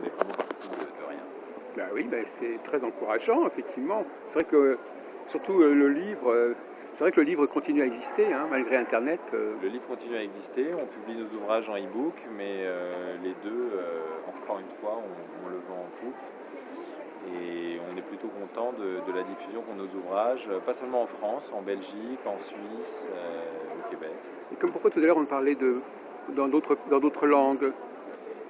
on est vraiment parti de rien. Ben oui, ben c'est très encourageant, effectivement. C'est vrai que, surtout le livre, c'est vrai que le livre continue à exister, hein, malgré Internet. Le livre continue à exister, on publie nos ouvrages en e-book, mais les deux, encore une fois, on le vend en poupe. Et on est plutôt content de la diffusion qu'ont nos ouvrages, pas seulement en France, en Belgique, en Suisse, au Québec. Et comme pourquoi tout à l'heure on parlait dans d'autres langues.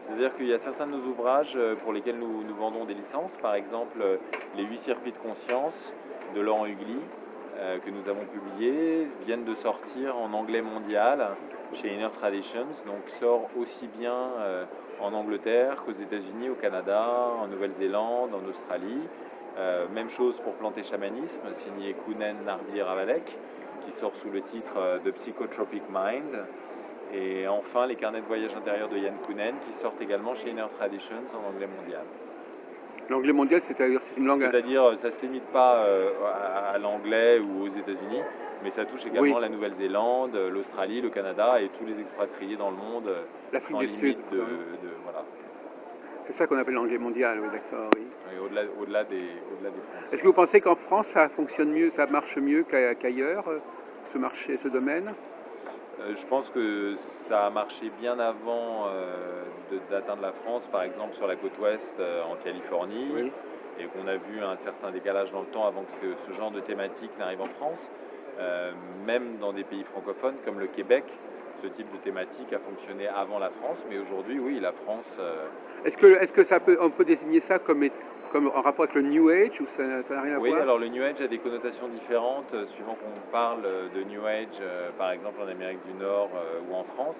C'est-à-dire qu'il y a certains de nos ouvrages pour lesquels nous vendons des licences, par exemple les 8 circuits de conscience de Laurent Hugli, que nous avons publiés, viennent de sortir en anglais mondial chez Inner Traditions, donc sort aussi bien en Angleterre qu'aux États-Unis, au Canada, en Nouvelle-Zélande, en Australie. Même chose pour Planté Chamanisme, signé Kounen Nardi Ravalek, qui sort sous le titre de Psychotropic Mind. Et enfin, les carnets de voyage intérieur de Yann Kounen, qui sortent également chez Inner Traditions en anglais mondial. L'anglais mondial, c'est-à-dire c'est une langue. C'est-à-dire, ça ne se limite pas à l'anglais ou aux États-Unis, mais ça touche également la Nouvelle-Zélande, l'Australie, le Canada et tous les expatriés dans le monde. L'Afrique sans du limite Sud. Voilà. C'est ça qu'on appelle l'anglais mondial, oui, d'accord, oui. Et au-delà des frontières. Est-ce que vous pensez qu'en France, ça fonctionne mieux, ça marche mieux qu'ailleurs, ce marché, ce domaine? Je pense que ça a marché bien avant d'atteindre la France, par exemple sur la côte ouest en Californie, Oui. et qu'on a vu un certain décalage dans le temps avant que ce genre de thématique n'arrive en France. Même dans des pays francophones comme le Québec, ce type de thématique a fonctionné avant la France, mais aujourd'hui, oui, la France... Est-ce que on peut désigner ça comme en rapport avec le New Age, ou ça n'a rien à voir? Oui, alors le New Age a des connotations différentes suivant qu'on parle de New Age, par exemple en Amérique du Nord ou en France.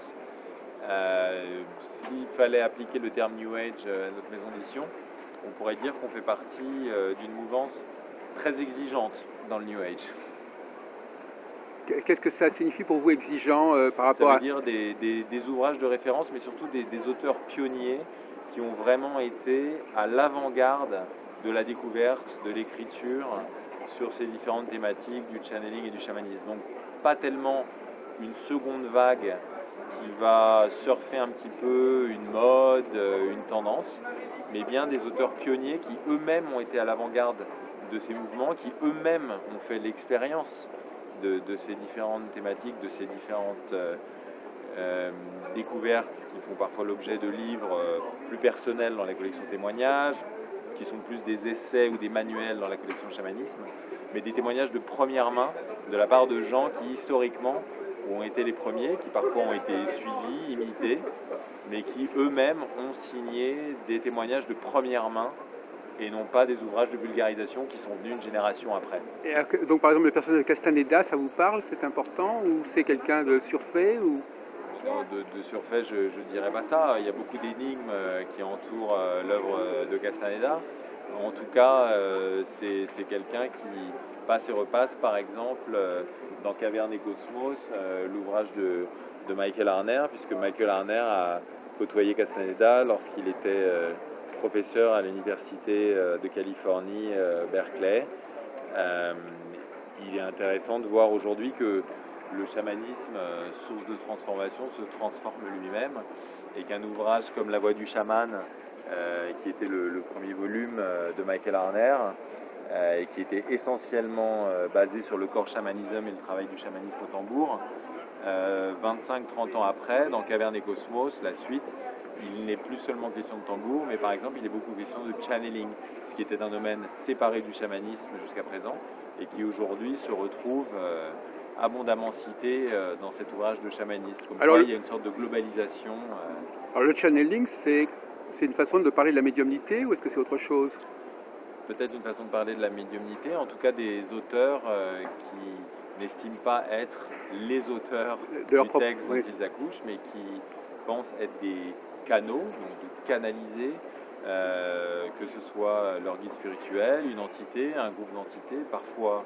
S'il fallait appliquer le terme New Age à notre maison d'édition, on pourrait dire qu'on fait partie d'une mouvance très exigeante dans le New Age. Qu'est-ce que ça signifie pour vous, exigeant par rapport à... Ça veut dire des ouvrages de référence, mais surtout des auteurs pionniers qui ont vraiment été à l'avant-garde de la découverte, de l'écriture sur ces différentes thématiques du channeling et du chamanisme. Donc pas tellement une seconde vague qui va surfer un petit peu une mode, une tendance, mais bien des auteurs pionniers qui eux-mêmes ont été à l'avant-garde de ces mouvements, qui eux-mêmes ont fait l'expérience de ces différentes thématiques, de ces différentes découvertes qui font parfois l'objet de livres plus personnels dans la collection témoignages, qui sont plus des essais ou des manuels dans la collection chamanisme, mais des témoignages de première main de la part de gens qui historiquement ont été les premiers, qui parfois ont été suivis, imités, mais qui eux-mêmes ont signé des témoignages de première main et non pas des ouvrages de vulgarisation qui sont venus une génération après. Et donc par exemple le personnage de Castaneda, ça vous parle, c'est important, ou c'est quelqu'un de surfait ou... Non, de surfait, je ne dirais pas ça. Il y a beaucoup d'énigmes qui entourent l'œuvre de Castaneda. En tout cas, c'est quelqu'un qui passe et repasse, par exemple, dans Caverne et Cosmos, l'ouvrage de Michael Harner, puisque Michael Harner a côtoyé Castaneda lorsqu'il était professeur à l'université de Californie, Berkeley. Il est intéressant de voir aujourd'hui que le chamanisme, source de transformation, se transforme lui-même, et qu'un ouvrage comme La Voix du chaman, qui était le premier volume de Michael Harner, et qui était essentiellement basé sur le corps chamanisme et le travail du chamanisme au tambour, 25-30 ans après, dans Caverne et Cosmos, la suite, il n'est plus seulement question de tambour, mais par exemple, il est beaucoup question de channeling, ce qui était un domaine séparé du chamanisme jusqu'à présent, et qui aujourd'hui se retrouve abondamment cité dans cet ouvrage de chamanisme. Comme quoi, il y a une sorte de globalisation. Alors le channeling, c'est une façon de parler de la médiumnité, ou est-ce que c'est autre chose? Peut-être une façon de parler de la médiumnité, en tout cas des auteurs qui n'estiment pas être les auteurs du texte dont ils accouchent, mais qui pensent être des canaux, donc de canaliser, que ce soit leur guide spirituel, une entité, un groupe d'entités, parfois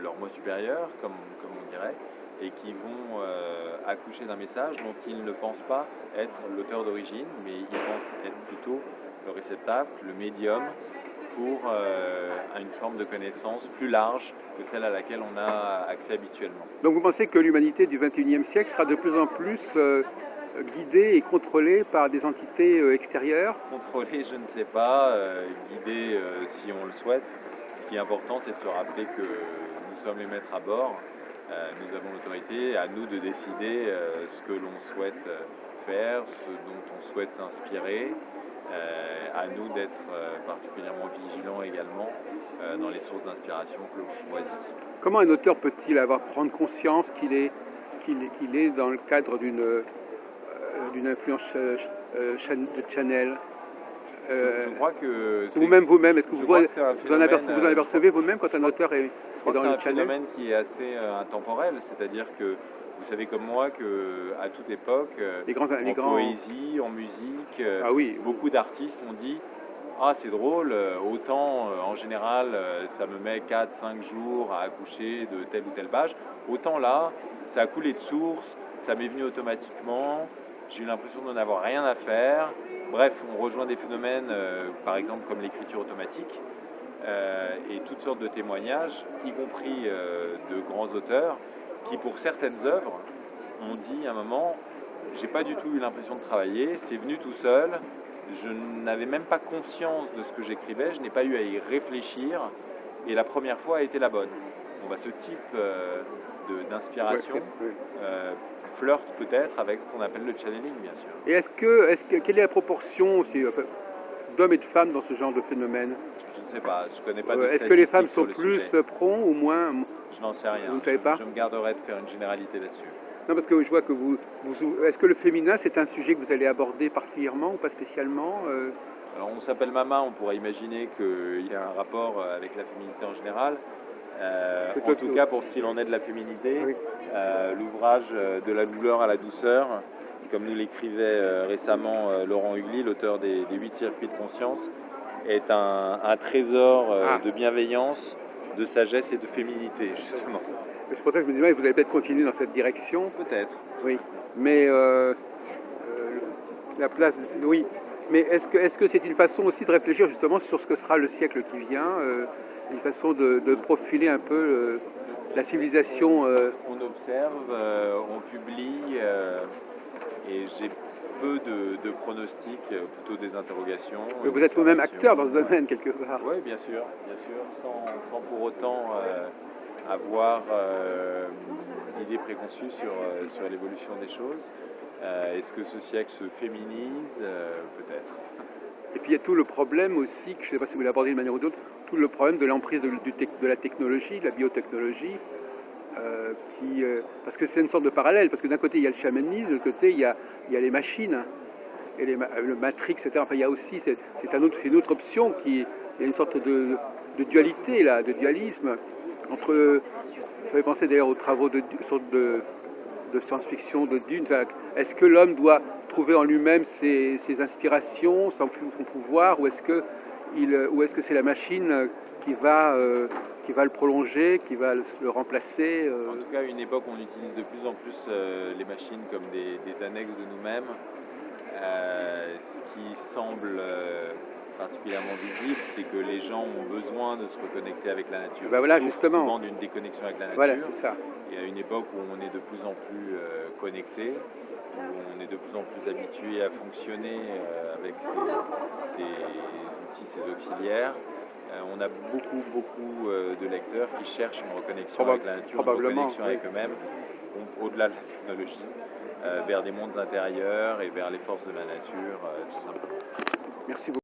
leur moi supérieur, comme on dirait, et qui vont accoucher d'un message dont ils ne pensent pas être l'auteur d'origine, mais ils pensent être plutôt le réceptacle, le médium, pour une forme de connaissance plus large que celle à laquelle on a accès habituellement. Donc vous pensez que l'humanité du XXIe siècle sera de plus en plus guidé et contrôlé par des entités extérieures? Contrôler, je ne sais pas, guider si on le souhaite. Ce qui est important, c'est de se rappeler que nous sommes les maîtres à bord, nous avons l'autorité, à nous de décider ce que l'on souhaite faire, ce dont on souhaite s'inspirer, à nous d'être particulièrement vigilants également dans les sources d'inspiration que l'on choisit. Comment un auteur peut-il prendre conscience qu'il est dans le cadre d'une influence de Chanel? Je crois que vous-même, est-ce que vous en phénomène, apercevez vous-même quand un auteur est dans le Chanel? C'est un phénomène qui est assez intemporel, c'est-à-dire que vous savez comme moi qu'à toute époque, poésie, en musique, beaucoup d'artistes ont dit « Ah, c'est drôle, autant en général ça me met 4-5 jours à accoucher de telle ou telle page, autant là, ça a coulé de source, ça m'est venu automatiquement, j'ai eu l'impression d'en avoir rien à faire. » Bref, on rejoint des phénomènes, par exemple comme l'écriture automatique, et toutes sortes de témoignages, y compris de grands auteurs, qui pour certaines œuvres ont dit à un moment « J'ai pas du tout eu l'impression de travailler, c'est venu tout seul, je n'avais même pas conscience de ce que j'écrivais, je n'ai pas eu à y réfléchir, et la première fois a été la bonne. » Bon, ce type d'inspiration flirte peut-être avec ce qu'on appelle le channeling, bien sûr. Et quelle est la proportion aussi d'hommes et de femmes dans ce genre de phénomène? Je ne sais pas, je ne connais pas de Est-ce que les femmes sont plus promptes ou moins? Je n'en sais rien. Vous ne savez pas? Je me garderai de faire une généralité là-dessus. Non, parce que je vois que est-ce que le féminin, c'est un sujet que vous allez aborder particulièrement ou pas spécialement? Alors, on s'appelle Mama, on pourrait imaginer qu'il y a un rapport avec la féminité en général. En tout cas, pour ce qu'il en est de la féminité, l'ouvrage De la douleur à la douceur, comme nous l'écrivait récemment Laurent Hugli, l'auteur des 8 circuits de conscience, est un trésor de bienveillance, de sagesse et de féminité, justement. C'est pour ça que je me disais, vous allez peut-être continuer dans cette direction. Peut-être. Oui, mais la place... Oui, mais est-ce que c'est une façon aussi de réfléchir justement sur ce que sera le siècle qui vient, une façon de profiler un peu la civilisation? On observe, on publie, et j'ai peu de pronostics, plutôt des interrogations. Mais vous êtes vous-même acteur dans ce domaine, quelque part. Oui, bien sûr, sans pour autant avoir d'idées préconçues sur l'évolution des choses. Est-ce que ce siècle se féminise? Peut-être. Et puis il y a tout le problème aussi, que je ne sais pas si vous l'abordez d'une manière ou d'autre, tout le problème de l'emprise de la technologie, de la biotechnologie, parce que c'est une sorte de parallèle, parce que d'un côté il y a le chamanisme, de l'autre côté il y a les machines, et le Matrix, etc. Enfin, il y a aussi, c'est une autre option, il y a une sorte de dualité, là, de dualisme, entre, ça fait penser d'ailleurs aux travaux de science-fiction de Dune. Est-ce que l'homme doit trouver en lui-même ses inspirations, son pouvoir, ou est-ce que c'est la machine qui va le prolonger, qui va le remplacer? En tout cas, à une époque, on utilise de plus en plus les machines comme des annexes de nous-mêmes. Ce qui semble particulièrement visible, c'est que les gens ont besoin de se reconnecter avec la nature. Voilà, justement. Souvent d'une déconnexion avec la nature. Voilà, c'est ça. Et à une époque où on est de plus en plus connecté, où on est de plus en plus habitué à fonctionner avec ces outils, ces auxiliaires, on a beaucoup de lecteurs qui cherchent une reconnexion avec la nature, une reconnexion avec eux-mêmes, au-delà de la technologie, vers des mondes intérieurs et vers les forces de la nature, tout simplement. Merci beaucoup.